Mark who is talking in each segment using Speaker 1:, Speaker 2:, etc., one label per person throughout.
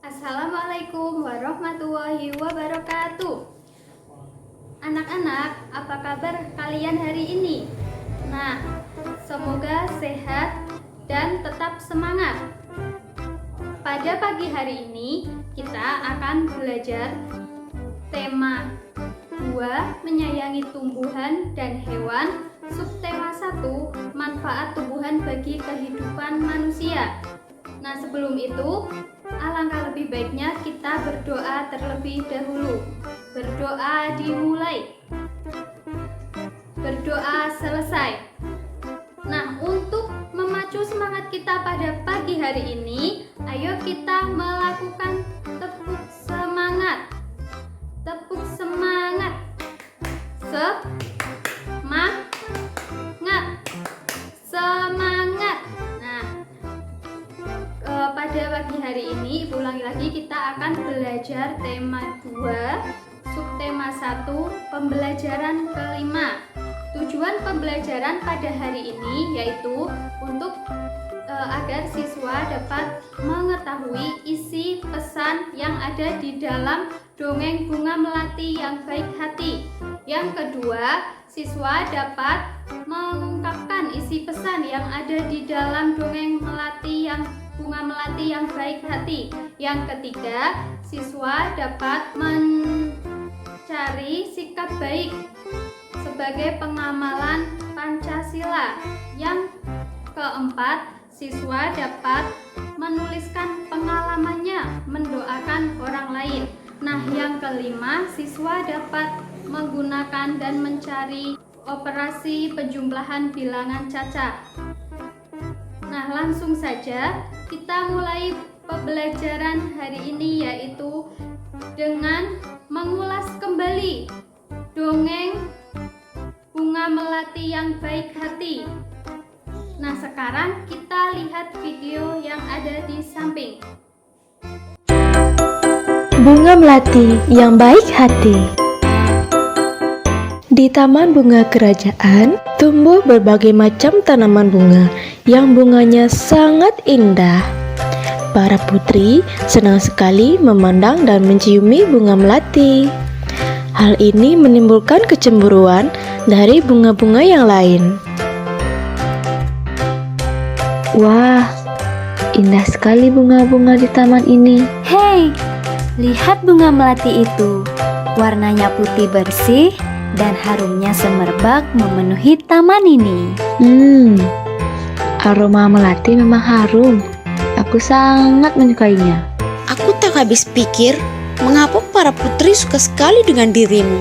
Speaker 1: Assalamualaikum warahmatullahi wabarakatuh. Anak-anak, apa kabar kalian hari ini? Nah, semoga sehat dan tetap semangat. Pada pagi hari ini, kita akan belajar tema 2, menyayangi tumbuhan dan hewan, subtema 1, manfaat tumbuhan bagi kehidupan manusia. Nah, sebelum itu, alangkah lebih baiknya kita berdoa terlebih dahulu. Berdoa dimulai, berdoa selesai. Nah, untuk memacu semangat kita pada pagi hari ini, ayo kita melakukan tepuk semangat. Tepuk semangat. Semangat. Semangat. Nah, pada pagi hari ini, Ibu ulangi lagi, kita akan belajar tema 2, subtema 1, pembelajaran kelima. Tujuan pembelajaran pada hari ini yaitu untuk agar siswa dapat mengetahui isi pesan yang ada di dalam dongeng Bunga Melati yang Baik Hati. Yang kedua, siswa dapat mengungkapkan isi pesan yang ada di dalam dongeng Bunga Melati yang Baik Hati. Yang ketiga, siswa dapat mencari sikap baik sebagai pengamalan Pancasila. Yang keempat, siswa dapat menuliskan pengalamannya mendoakan orang lain. Nah, yang kelima, siswa dapat menggunakan dan mencari operasi penjumlahan bilangan cacat. Nah, langsung saja kita mulai pembelajaran hari ini, yaitu dengan mengulas kembali dongeng Bunga Melati yang Baik Hati. Nah, sekarang kita lihat video yang ada di samping.
Speaker 2: Bunga Melati yang Baik Hati. Di taman bunga kerajaan, tumbuh berbagai macam tanaman bunga yang bunganya sangat indah. Para putri senang sekali memandang dan menciumi bunga melati. Hal ini menimbulkan kecemburuan dari bunga-bunga yang lain. Wah, indah sekali bunga-bunga di taman ini.
Speaker 3: Hei, lihat bunga melati itu. Warnanya putih bersih dan harumnya semerbak memenuhi taman ini.
Speaker 2: Aroma melati memang harum. Aku sangat menyukainya.
Speaker 4: Aku tak habis pikir mengapa para putri suka sekali dengan dirimu.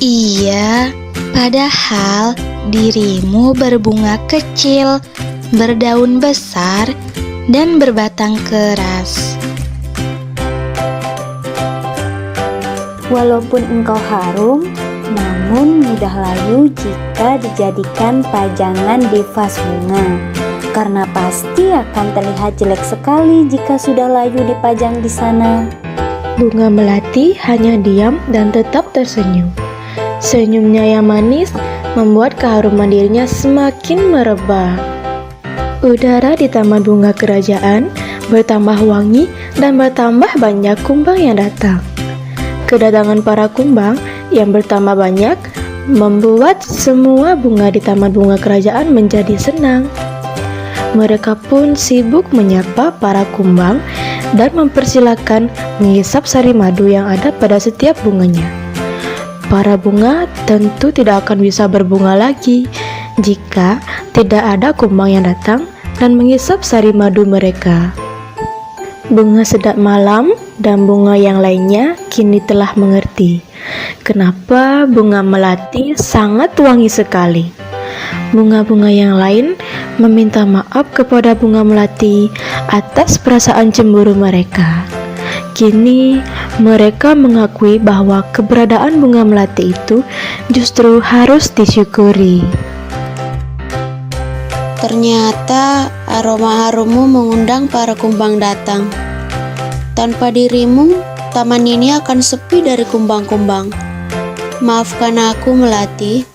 Speaker 5: Iya, padahal dirimu berbunga kecil, berdaun besar, dan berbatang keras.
Speaker 3: Walaupun engkau harum, namun mudah layu jika dijadikan pajangan di vas bunga. Karena pasti akan terlihat jelek sekali jika sudah layu dipajang di sana.
Speaker 2: Bunga melati hanya diam dan tetap tersenyum. Senyumnya yang manis membuat keharuman dirinya semakin merebak. Udara di taman bunga kerajaan bertambah wangi dan bertambah banyak kumbang yang datang. Kedatangan para kumbang yang bertambah banyak membuat semua bunga di taman bunga kerajaan menjadi senang. Mereka pun sibuk menyapa para kumbang dan mempersilahkan menghisap sari madu yang ada pada setiap bunganya. Para bunga tentu tidak akan bisa berbunga lagi jika tidak ada kumbang yang datang dan menghisap sari madu mereka. Bunga sedap malam dan bunga yang lainnya kini telah mengerti kenapa bunga melati sangat wangi sekali. Bunga-bunga yang lain meminta maaf kepada bunga melati atas perasaan cemburu mereka. Kini mereka mengakui bahwa keberadaan bunga melati itu justru harus disyukuri.
Speaker 4: Ternyata aroma harummu mengundang para kumbang datang. Tanpa dirimu, taman ini akan sepi dari kumbang-kumbang. Maafkan aku, Melati.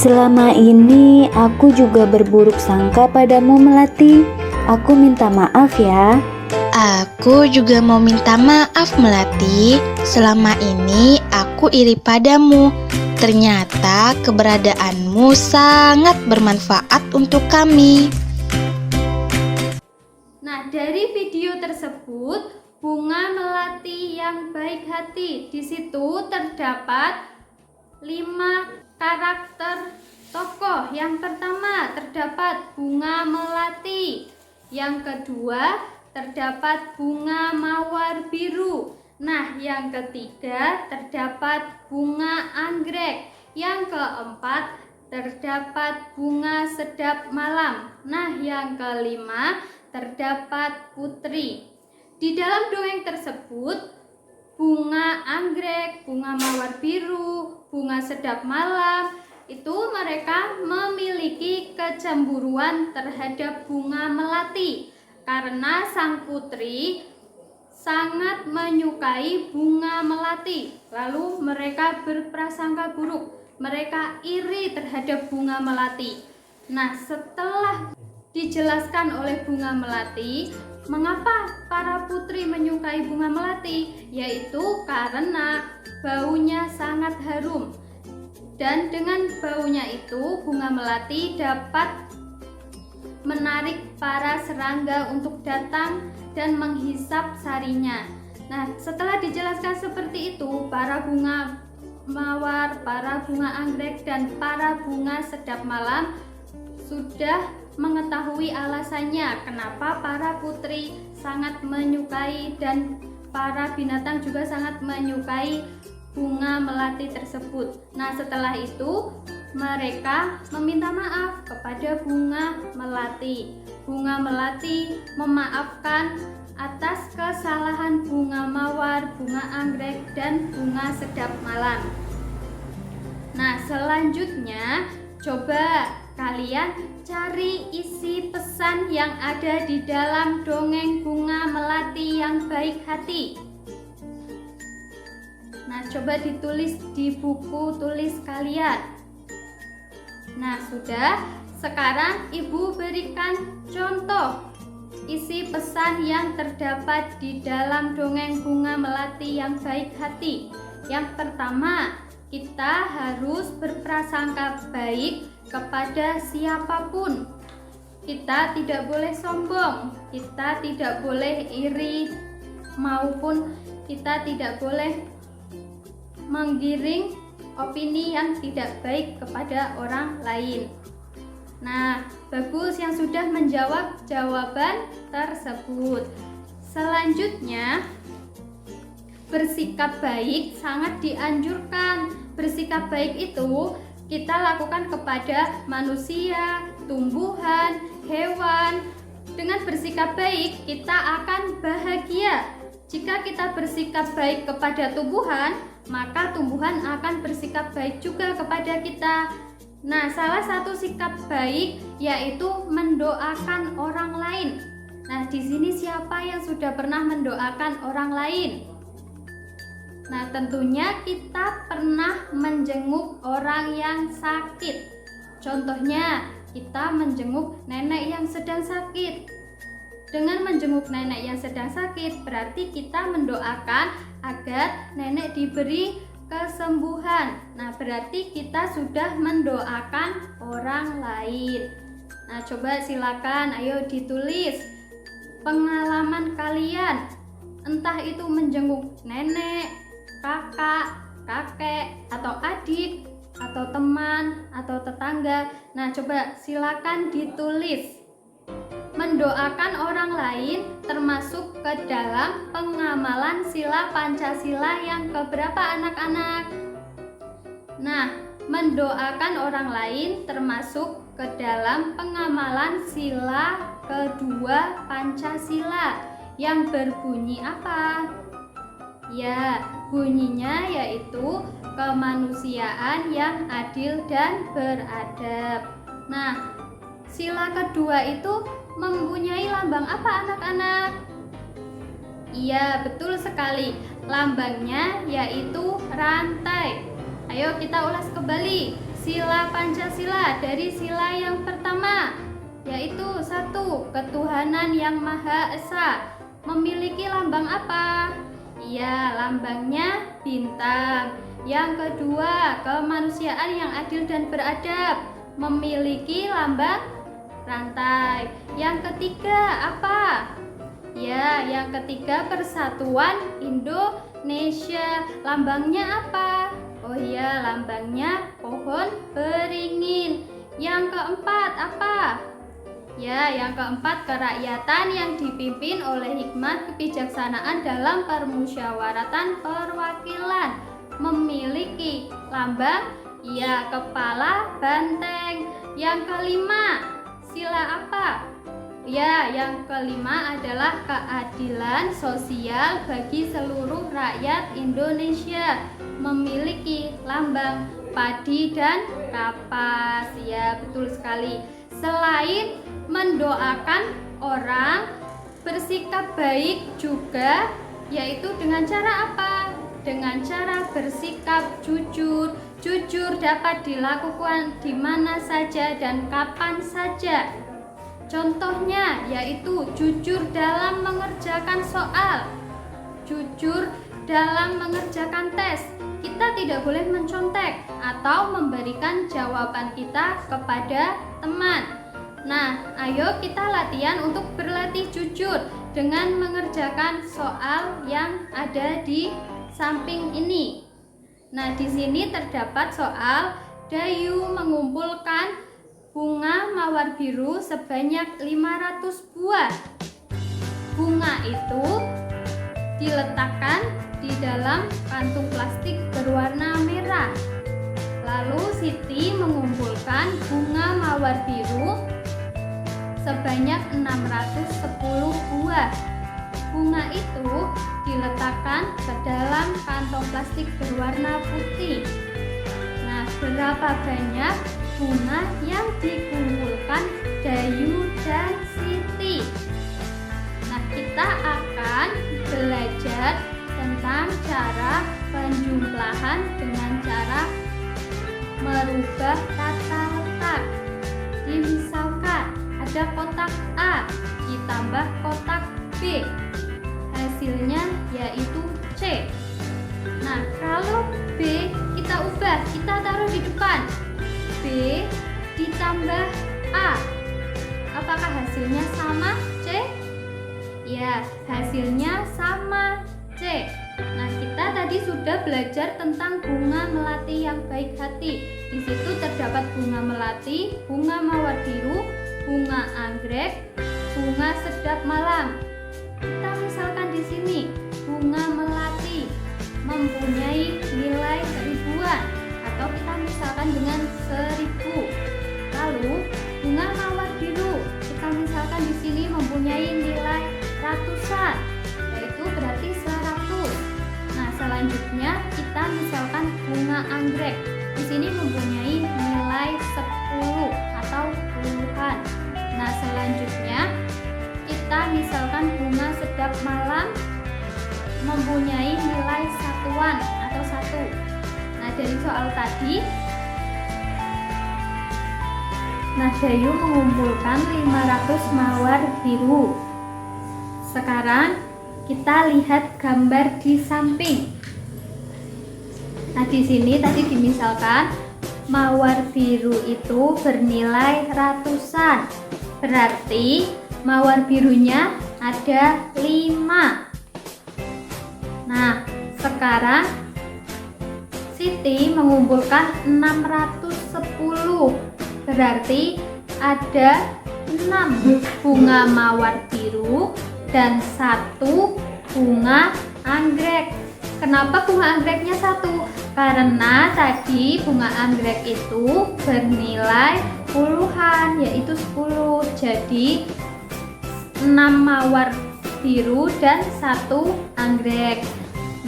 Speaker 3: Selama ini aku juga berburuk sangka padamu Melati. Aku minta maaf ya.
Speaker 5: Aku juga mau minta maaf Melati. Selama ini aku iri padamu. Ternyata keberadaanmu sangat bermanfaat untuk kami.
Speaker 1: Nah, dari video tersebut, Bunga Melati yang baik hati. Di situ terdapat 5 karakter tokoh. Yang pertama terdapat Bunga Melati. Yang kedua terdapat Bunga Mawar Biru. Nah, yang ketiga terdapat Bunga Anggrek. Yang keempat terdapat Bunga Sedap Malam. Nah, yang kelima terdapat Putri. Di dalam dongeng tersebut, bunga anggrek, bunga mawar biru, bunga sedap malam, itu mereka memiliki kecemburuan terhadap Bunga Melati karena sang putri sangat menyukai Bunga Melati. Lalu mereka berprasangka buruk, mereka iri terhadap Bunga Melati. Nah, setelah dijelaskan oleh Bunga Melati, mengapa para putri menyukai Bunga Melati? Yaitu karena baunya sangat harum. Dan dengan baunya itu, Bunga Melati dapat menarik para serangga untuk datang dan menghisap sarinya. Nah, setelah dijelaskan seperti itu, para bunga mawar, para bunga anggrek, dan para bunga sedap malam sudah mengetahui alasannya kenapa para putri sangat menyukai dan para binatang juga sangat menyukai Bunga Melati tersebut. Nah, setelah itu mereka meminta maaf kepada Bunga Melati. Bunga Melati memaafkan atas kesalahan bunga mawar, bunga anggrek, dan bunga sedap malam. Nah, selanjutnya coba kalian cari isi pesan yang ada di dalam dongeng Bunga Melati yang baik hati. Nah, coba ditulis di buku tulis kalian. Nah, sudah. Sekarang Ibu berikan contoh isi pesan yang terdapat di dalam dongeng Bunga Melati yang baik hati. Yang pertama, kita harus berprasangka baik kepada siapapun. Kita tidak boleh sombong, kita tidak boleh iri, maupun kita tidak boleh menggiring opini yang tidak baik kepada orang lain. Nah, bagus yang sudah menjawab jawaban tersebut. Selanjutnya, bersikap baik sangat dianjurkan. Bersikap baik itu kita lakukan kepada manusia, tumbuhan, hewan. Dengan bersikap baik, kita akan bahagia. Jika kita bersikap baik kepada tumbuhan, maka tumbuhan akan bersikap baik juga kepada kita. Nah, salah satu sikap baik yaitu mendoakan orang lain. Nah, di sini siapa yang sudah pernah mendoakan orang lain? Nah, tentunya kita pernah menjenguk orang yang sakit. Contohnya, kita menjenguk nenek yang sedang sakit. Dengan menjenguk nenek yang sedang sakit, berarti kita mendoakan agar nenek diberi kesembuhan. Nah, berarti kita sudah mendoakan orang lain. Nah, coba silakan, ayo ditulis pengalaman kalian. Entah itu menjenguk nenek, kakak, kakek, atau adik, atau teman, atau tetangga. Nah, coba silakan ditulis. Mendoakan orang lain termasuk ke dalam pengamalan sila Pancasila yang keberapa anak-anak? Nah, mendoakan orang lain termasuk ke dalam pengamalan sila kedua Pancasila yang berbunyi apa? Ya, bunyinya yaitu kemanusiaan yang adil dan beradab. Nah, sila kedua itu mempunyai lambang apa anak-anak? Iya, betul sekali. Lambangnya yaitu rantai. Ayo kita ulas kembali. sila Pancasila dari sila yang pertama, yaitu 1. Ketuhanan yang Maha Esa. Memiliki lambang apa? Iya, lambangnya bintang. Yang kedua, kemanusiaan yang adil dan beradab. Memiliki lambang rantai. Yang ketiga apa? Ya, yang ketiga Persatuan Indonesia. Lambangnya apa? Oh iya, lambangnya pohon beringin. Yang keempat apa? Ya, yang keempat kerakyatan yang dipimpin oleh hikmat kebijaksanaan dalam permusyawaratan perwakilan. Memiliki lambang ya kepala banteng. Yang kelima, sila apa? Ya, yang kelima adalah keadilan sosial bagi seluruh rakyat Indonesia. Memiliki lambang padi dan kapas. Ya, betul sekali. Selain mendoakan orang, bersikap baik juga, yaitu dengan cara apa? Dengan cara bersikap jujur. Jujur dapat dilakukan di mana saja dan kapan saja. Contohnya yaitu jujur dalam mengerjakan soal, jujur dalam mengerjakan tes. Kita tidak boleh mencontek atau memberikan jawaban kita kepada teman. Nah, ayo kita latihan untuk berlatih jujur dengan mengerjakan soal yang ada di samping ini. Nah, di sini terdapat soal Dayu mengumpulkan bunga mawar biru sebanyak 500 buah. Bunga itu diletakkan di dalam kantung plastik berwarna merah. Lalu Siti mengumpulkan bunga mawar biru sebanyak 610 buah. Bunga itu diletakkan ke dalam kantong plastik berwarna putih. Nah, berapa banyak bunga yang dikumpulkan Dayu dan Siti? Nah, kita akan belajar tentang cara penjumlahan dengan cara merubah tata letak. Misalkan ada kotak A ditambah kotak B, hasilnya yaitu C. Nah, kalau B kita ubah, kita taruh di depan. B ditambah A, apakah hasilnya sama C? Ya, hasilnya sama C. Nah, kita tadi sudah belajar tentang bunga melati yang baik hati. Di situ terdapat bunga melati, bunga mawar biru, bunga anggrek, bunga sedap malam. Kita misalkan di sini bunga melati mempunyai nilai 1000-an, atau kita misalkan dengan 1000. Lalu bunga mawar biru kita misalkan di sini mempunyai nilai ratusan, yaitu berarti 100. Nah, selanjutnya kita misalkan bunga anggrek di sini mempunyai nilai 10 atau puluhan. Nah, selanjutnya kita misalkan bunga sedap malam mempunyai nilai satuan atau 1. Nah, dari soal tadi, Dayu mengumpulkan 500 mawar biru. Sekarang kita lihat gambar di samping. Nah, di sini tadi dimisalkan mawar biru itu bernilai ratusan. Berarti mawar birunya ada 5. Nah, sekarang Siti mengumpulkan 610. Berarti ada 6 bunga mawar biru dan 1 bunga anggrek. Kenapa bunga anggreknya 1? Karena tadi bunga anggrek itu bernilai puluhan, yaitu 10. Jadi 6 mawar biru dan 1 anggrek.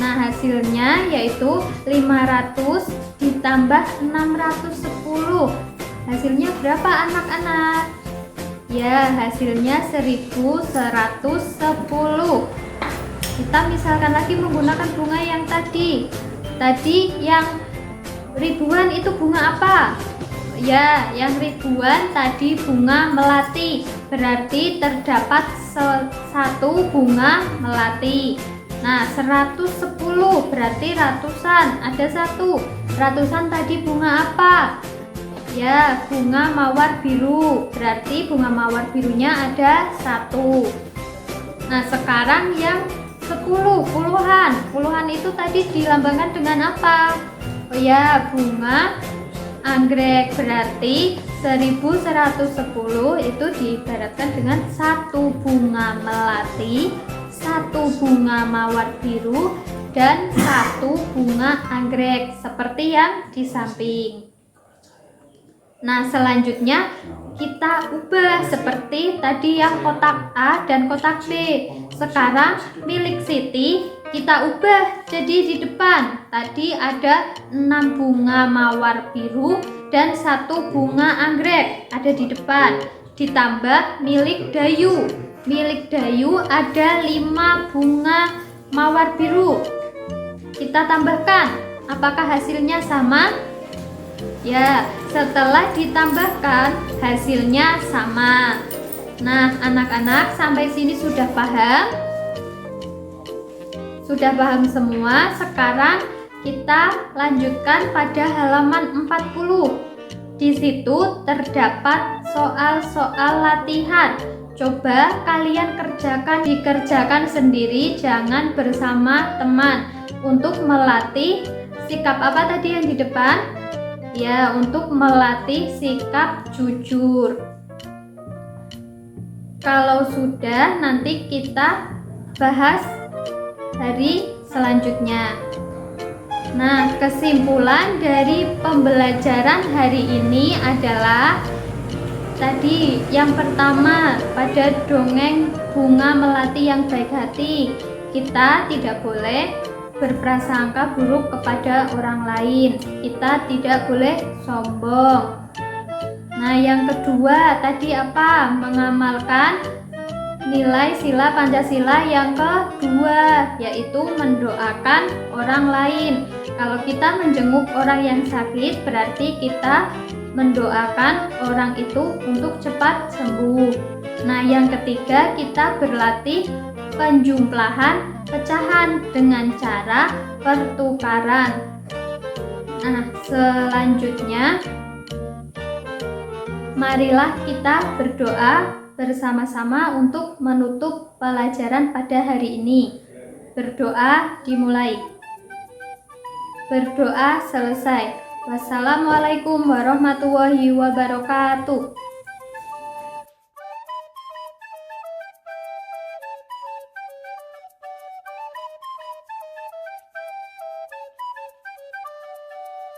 Speaker 1: Nah, hasilnya yaitu 500 ditambah 610. Hasilnya berapa anak-anak? Ya, hasilnya 1110. Kita misalkan lagi menggunakan bunga yang tadi. Tadi yang ribuan itu bunga apa? Ya, yang ribuan tadi bunga melati, berarti terdapat satu bunga melati. Nah, 110 berarti ratusan, ada satu. Ratusan tadi bunga apa? Ya, bunga mawar biru, berarti bunga mawar birunya ada satu. Nah, sekarang yang 10, puluhan. Puluhan itu tadi dilambangkan dengan apa? Oh ya, bunga anggrek, berarti 1110 itu diibaratkan dengan satu bunga melati, satu bunga mawar biru, dan satu bunga anggrek, seperti yang di samping. Nah, selanjutnya kita ubah seperti tadi yang kotak A dan kotak B. Sekarang milik Siti kita ubah jadi di depan. Tadi ada 6 bunga mawar biru dan 1 bunga anggrek ada di depan. Ditambah milik Dayu. Milik Dayu ada 5 bunga mawar biru. Kita tambahkan. Apakah hasilnya sama? Ya, setelah ditambahkan hasilnya sama. Nah, anak-anak sampai sini sudah paham? Sudah paham semua? Sekarang kita lanjutkan pada halaman 40. Di situ terdapat soal-soal latihan. Coba kalian dikerjakan sendiri, jangan bersama teman. Untuk melatih sikap apa tadi yang di depan? Ya, untuk melatih sikap jujur. Kalau sudah, nanti kita bahas hari selanjutnya. Nah, kesimpulan dari pembelajaran hari ini adalah tadi yang pertama, pada dongeng bunga melati yang baik hati, kita tidak boleh berprasangka buruk kepada orang lain. Kita tidak boleh sombong. Nah, yang kedua tadi apa? Mengamalkan nilai sila Pancasila yang kedua, yaitu mendoakan orang lain. Kalau kita menjenguk orang yang sakit, berarti kita mendoakan orang itu untuk cepat sembuh. Nah, yang ketiga kita berlatih penjumlahan pecahan dengan cara pertukaran. Nah, selanjutnya marilah kita berdoa bersama-sama untuk menutup pelajaran pada hari ini. Berdoa dimulai. Berdoa selesai. Wassalamualaikum warahmatullahi wabarakatuh.